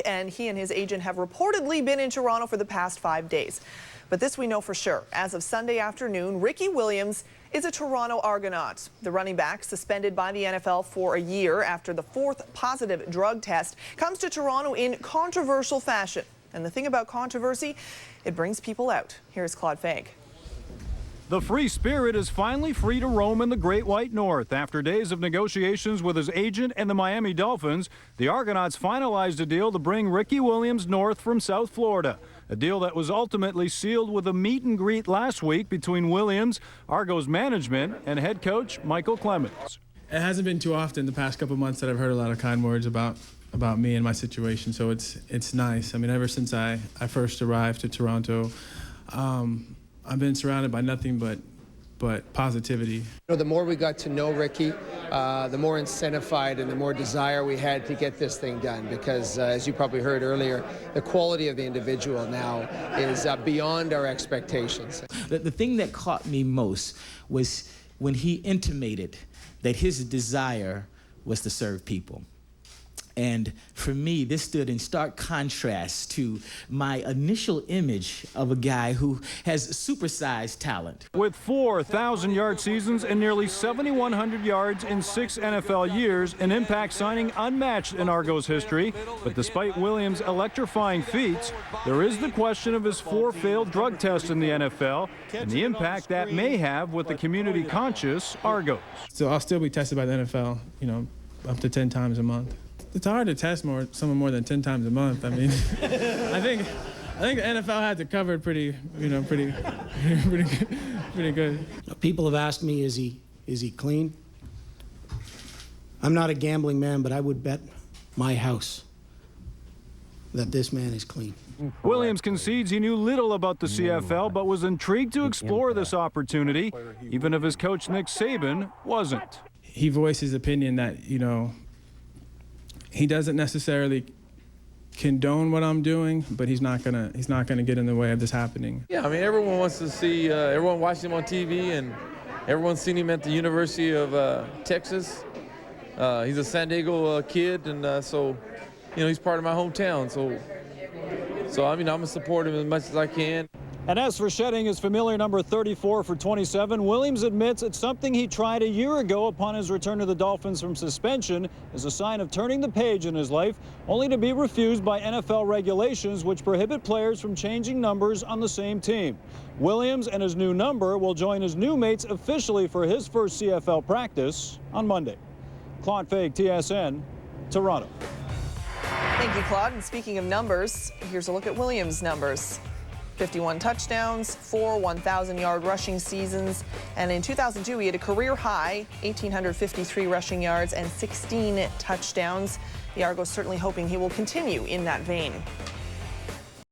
and he and his agent have reportedly been in Toronto for the past 5 days. But this we know for sure. As of Sunday afternoon, Ricky Williams is a Toronto Argonaut. The running back, suspended by the NFL for a year after the 4th positive drug test, comes to Toronto in controversial fashion. And the thing about controversy, it brings people out. Here's Claude Fag. The free spirit is finally free to roam in the Great White North. After days of negotiations with his agent and the Miami Dolphins, the Argonauts finalized a deal to bring Ricky Williams north from South Florida. A deal that was ultimately sealed with a meet and greet last week between Williams, Argo's management, and head coach Michael Clemens. It hasn't been too often the past couple months that I've heard a lot of kind words about me and my situation, so it's nice. I mean, ever since I first arrived to Toronto, I've been surrounded by nothing but positivity. You know, the more we got to know Ricky, the more incentivized and the more desire we had to get this thing done, because as you probably heard earlier, the quality of the individual now is beyond our expectations. The thing that caught me most was when he intimated that his desire was to serve people. And for me, this stood in stark contrast to my initial image of a guy who has supersized talent. With 4 1,000-yard seasons and nearly 7,100 yards in 6 NFL years, an impact signing unmatched in Argo's history. But despite Williams' electrifying feats, there is the question of his 4 failed drug tests in the NFL and the impact that may have with the community-conscious Argos. So I'll still be tested by the NFL, you know, up to 10 times a month. It's hard to test someone more than 10 times a month. I mean, I think the NFL had it covered pretty good. People have asked me, is he clean? I'm not a gambling man, but I would bet my house that this man is clean. Williams concedes he knew little about the CFL, but was intrigued to explore this opportunity, even if his coach Nick Saban wasn't. He voiced his opinion that, you know, he doesn't necessarily condone what I'm doing, but he's not gonna get in the way of this happening. Yeah, I mean, everyone wants to see, everyone watched him on TV, and everyone's seen him at the University of Texas. He's a San Diego kid, and so, you know, he's part of my hometown. So I mean, I'm gonna support him as much as I can. And as for shedding his familiar number 34 for 27, Williams admits it's something he tried a year ago upon his return to the Dolphins from suspension as a sign of turning the page in his life, only to be refused by NFL regulations which prohibit players from changing numbers on the same team. Williams and his new number will join his new mates officially for his first CFL practice on Monday. Claude Fag, TSN, Toronto. Thank you, Claude. And speaking of numbers, here's a look at Williams' numbers. 51 touchdowns, 4 1,000-yard rushing seasons, and in 2002 he had a career high 1,853 rushing yards and 16 touchdowns. The Argos certainly hoping he will continue in that vein.